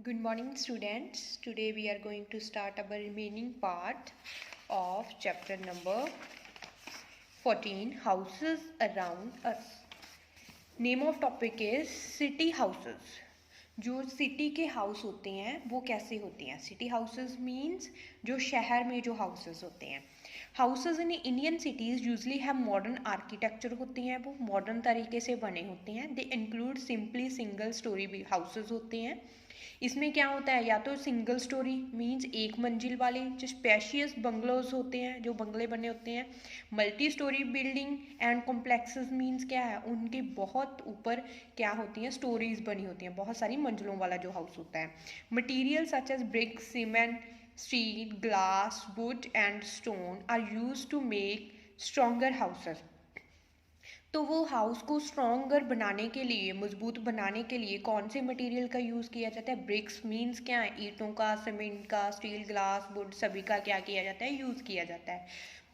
Good morning, students. Today we are going to start our remaining part of chapter number 14, Houses Around Us. Name of topic is City Houses. जो city के house होते हैं वो कैसे होते हैं? City houses means जो शहर में जो हाउसेस होते हैं. Houses in Indian cities usually have modern architecture होते हैं, वो मॉडर्न तरीके से बने होते हैं. They include simply single storey houses होते हैं. इसमें क्या होता है, या तो सिंगल स्टोरी मीन्स एक मंजिल वाले जो स्पेशियस बंगलोज होते हैं, जो बंगले बने होते हैं. Multi storey building and complexes means क्या है, उनके बहुत ऊपर क्या होती हैं, स्टोरीज बनी होती हैं, बहुत सारी मंजिलों वाला जो हाउस होता है. Material such as brick, cement, steel, glass, wood and stone are use to make stronger houses. तो वो हाउस को स्ट्रॉन्गर बनाने के लिए, मजबूत बनाने के लिए कौन से मटेरियल का यूज़ किया जाता है? ब्रिक्स मीन्स क्या है, ईंटों का, सीमेंट का, स्टील, ग्लास, वुड, सभी का क्या किया जाता है, यूज़ किया जाता है.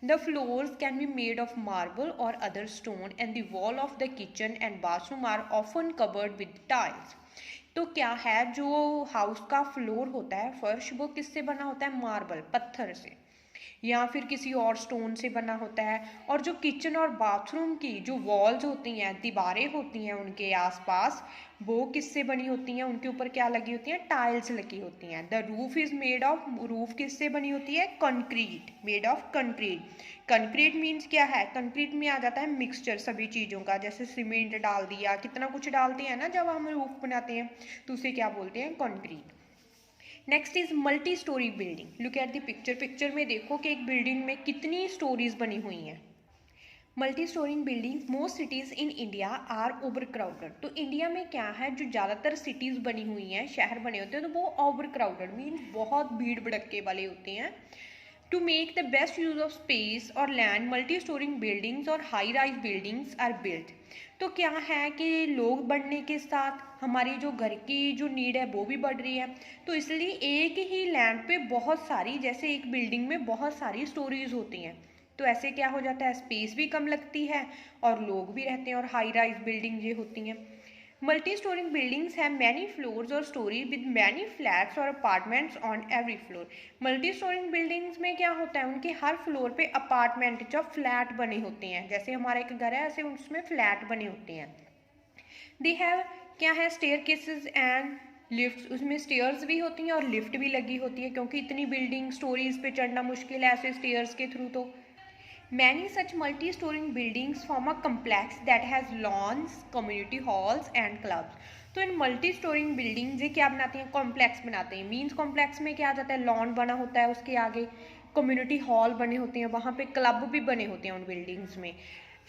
The floors can be made of marble और other stone and the wall of the kitchen and bathroom are often covered with tiles. तो क्या है, जो हाउस का फ्लोर होता है, फर्श, वो किससे बना होता है? मार्बल, पत्थर से, या फिर किसी और स्टोन से बना होता है. और जो किचन और बाथरूम की जो वॉल्स होती हैं, दीवारें होती हैं उनके आसपास, वो किससे बनी होती हैं? उनके ऊपर क्या लगी होती हैं? टाइल्स लगी होती हैं. The roof is made of, roof किससे बनी होती है? Concrete, made of concrete. Concrete means क्या है, कंक्रीट में आ जाता है मिक्सचर सभी चीज़ों का, जैसे सीमेंट डाल दिया, कितना कुछ डालते हैं ना जब हम रूफ बनाते हैं, तो उसे क्या बोलते हैं? Concrete. Next is multi storey building. Look at the picture. Picture में देखो कि एक बिल्डिंग में कितनी स्टोरीज बनी हुई हैं. Multi storing building, most cities in India are overcrowded. तो इंडिया में क्या है, जो ज़्यादातर सिटीज़ बनी हुई हैं, शहर बने होते हैं, तो वो ओवर क्राउडेड मीन्स बहुत भीड़ भड़क्के वाले होते हैं. To make the best use of space or land, multi-story buildings और high-rise buildings are built. तो क्या है कि लोग बढ़ने के साथ हमारी जो घर की जो नीड है वो भी बढ़ रही है, तो इसलिए एक ही लैंड पे बहुत सारी, जैसे एक बिल्डिंग में बहुत सारी स्टोरीज होती हैं, तो ऐसे क्या हो जाता है, स्पेस भी कम लगती है और लोग भी रहते हैं, और हाई राइज बिल्डिंग ये होती हैं. Multi-story buildings have many floors or stories with many flats or apartments on every floor. Multi-story buildings में क्या होता है, उनके हर फ्लोर पे अपार्टमेंट जो फ्लैट बने होते हैं, जैसे हमारा एक घर है ऐसे उसमें फ्लैट बने होते हैं. They have क्या है, staircases and लिफ्ट, उसमें स्टेयर्स भी होती हैं और लिफ्ट भी लगी होती है, क्योंकि इतनी बिल्डिंग स्टोरीज पे चढ़ना मुश्किल है ऐसे स्टेयर्स के थ्रू. तो many such multi-story buildings form a complex that has lawns, community halls and clubs. तो इन मल्टी स्टोरिंग बिल्डिंग्स ये क्या बनाती हैं? कॉम्प्लेक्स बनाते हैं. मीन्स कॉम्प्लेक्स में क्या आ जाता है, लॉन बना होता है, उसके आगे कम्युनिटी हॉल बने होते हैं, वहाँ पे क्लब भी बने होते हैं उन बिल्डिंग्स में.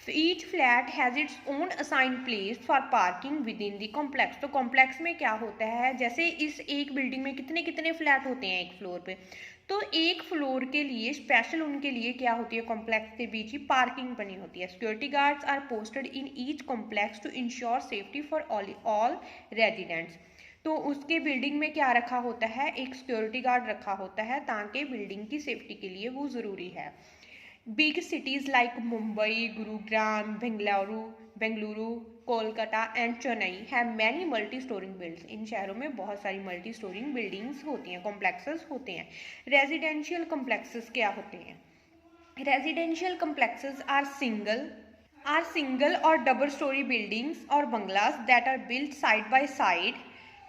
Each flat has its own assigned place for parking with in the complex. तो कॉम्प्लेक्स में क्या होता है, जैसे इस एक बिल्डिंग में कितने कितने फ्लैट होते हैं एक फ्लोर पे, तो एक फ्लोर के लिए स्पेशल उनके लिए क्या होती है, कॉम्प्लेक्स के बीच ही पार्किंग बनी होती है. Security guards are posted in each complex to ensure safety for all residents. तो उसके बिल्डिंग में क्या रखा होता है, एक सिक्योरिटी गार्ड रखा होता है, ताकि बिल्डिंग की सेफ्टी के लिए वो ज़रूरी है. Big cities like Mumbai, Gurugram, Bengaluru, Kolkata and Chennai have many multi storing buildings. इन शहरों में बहुत सारी मल्टी स्टोरिंग बिल्डिंग्स होती हैं, कॉम्प्लेक्सेस होते हैं. रेजिडेंशियल कॉम्प्लेक्सेस क्या होते हैं? रेजिडेंशियल कॉम्प्लेक्सेस आर सिंगल और डबल स्टोरी बिल्डिंग्स और bungalows that are built side by side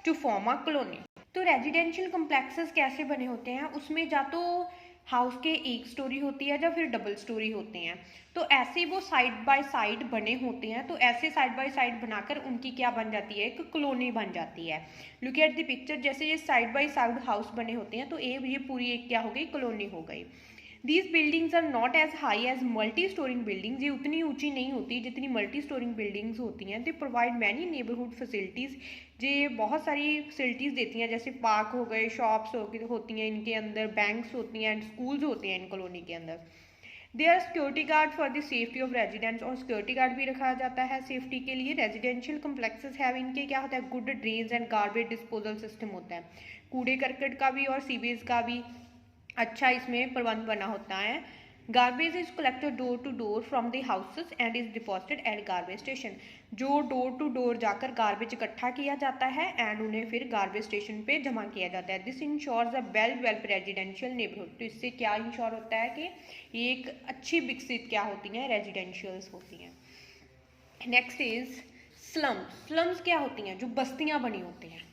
to form a colony. तो रेजिडेंशियल कॉम्प्लेक्सेस कैसे बने होते हैं, उसमें या तो हाउस के एक स्टोरी होती है या फिर डबल स्टोरी होते हैं. तो ऐसे वो साइड बाय साइड बने होते हैं, तो ऐसे साइड बाय साइड बनाकर उनकी क्या बन जाती है, एक कॉलोनी बन जाती है. Look at the picture. जैसे ये साइड बाय साइड हाउस बने होते हैं, तो ये पूरी एक क्या हो गई, कॉलोनी हो गई. These buildings are not as high as multi storing buildings. ये उतनी ऊंची नहीं होती जितनी मल्टी स्टोरिंग बिल्डिंग्स होती हैं. They provide many neighbourhood facilities. ये बहुत सारी फैसिलिटीज़ देती हैं, जैसे पार्क हो गए, शॉप्स होती हैं इनके अंदर, बैंक्स होती हैं एंड स्कूल्स होते हैं इन कॉलोनी के अंदर. They are security guard for the safety of residents. और सिक्योरिटी गार्ड भी रखा जाता है सेफ्टी के लिए. रेजिडेंशियल कम्प्लेक्सेस हैव, इनके क्या होता है, good drains and garbage disposal system होता है. कूड़े करकट का भी और सीवेज का भी अच्छा इसमें प्रबंध बना होता है. Garbage is collected door to door from the houses and is deposited at garbage station. जो डोर टू डोर जाकर गार्बेज इकट्ठा किया जाता है एंड उन्हें फिर गार्बेज स्टेशन पे जमा किया जाता है। This insures a well developed residential neighbourhood. तो इससे क्या इंश्योर होता है कि एक अच्छी विकसित क्या होती हैं, रेजिडेंशियल्स होती हैं। Next is slums. स्लम्स क्या होती हैं, जो बस्तियां बनी होती हैं,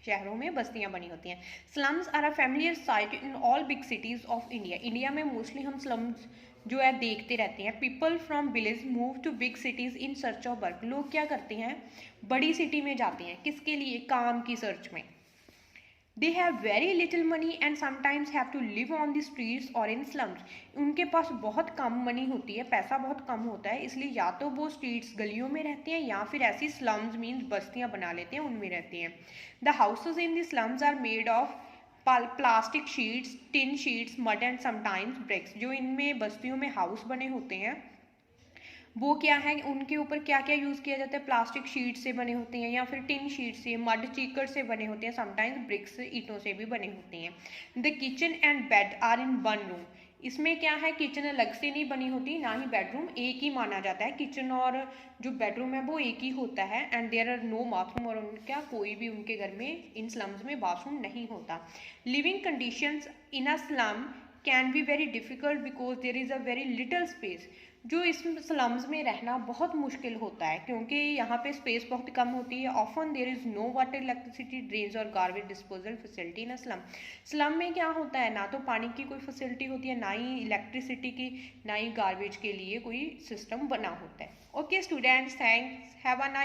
शहरों में बस्तियां बनी होती हैं। Slums are a familiar sight in all big cities of India. India में मोस्टली हम स्लम्स जो है देखते रहते हैं। People from village move to big cities in search of work. लोग क्या करते हैं, बड़ी सिटी में जाते हैं, किसके लिए, काम की सर्च में। They have very little money and sometimes have to live on the streets or in slums. उनके पास बहुत कम मनी होती है, पैसा बहुत कम होता है, इसलिए या तो वो स्ट्रीट्स गलियों में रहते हैं या फिर ऐसी स्लम्स मीन्स बस्तियां बना लेते हैं, उनमें रहते हैं। The houses in the slums are made of plastic sheets, tin sheets, mud and sometimes bricks. जो इनमें बस्तियों में हाउस बने होते हैं वो क्या है, उनके ऊपर क्या क्या यूज़ किया जाता है, प्लास्टिक शीट से बने होते हैं या फिर टिन शीट से, मड चीकर से बने होते हैं, समटाइम्स ब्रिक्स ईंटों से भी बने होते हैं। The kitchen and bed are in one room. इसमें क्या है, किचन अलग से नहीं बनी होती, ना ही बेडरूम, एक ही माना जाता है। किचन और जो बेडरूम है वो एक ही होता है। And there are no bathroom, और उनका कोई भी उनके घर में इन स्लम्स में बाथरूम नहीं होता। Living conditions in a slum can be very difficult because there is a very little space. जो इस स्लम्स में रहना बहुत मुश्किल होता है क्योंकि यहाँ पे स्पेस बहुत कम होती है। Often there is no water, electricity, drains और garbage disposal facility in slum. Slum में क्या होता है, ना तो पानी की कोई फैसिलिटी होती है, ना ही इलेक्ट्रिसिटी की, ना ही गार्बेज के लिए कोई सिस्टम बना होता है। Okay students, thanks, have a nice